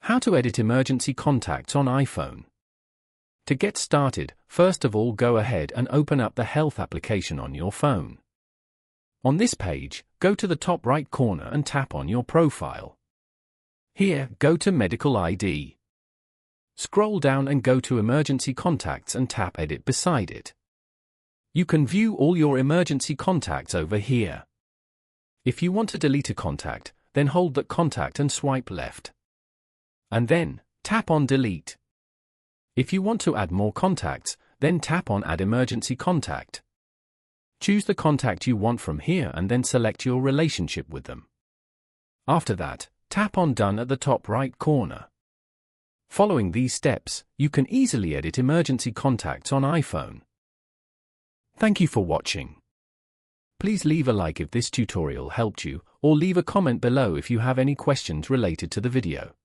How to edit emergency contacts on iPhone. To get started, first of all go ahead and open up the Health application on your phone. On this page, go to the top right corner and tap on your profile. Here, go to Medical ID. Scroll down and go to Emergency Contacts and tap Edit beside it. You can view all your emergency contacts over here. If you want to delete a contact, then hold that contact and swipe left. And then, tap on Delete. If you want to add more contacts, then tap on Add Emergency Contact. Choose the contact you want from here and then select your relationship with them. After that, tap on Done at the top right corner. Following these steps, you can easily edit emergency contacts on iPhone. Thank you for watching. Please leave a like if this tutorial helped you, or leave a comment below if you have any questions related to the video.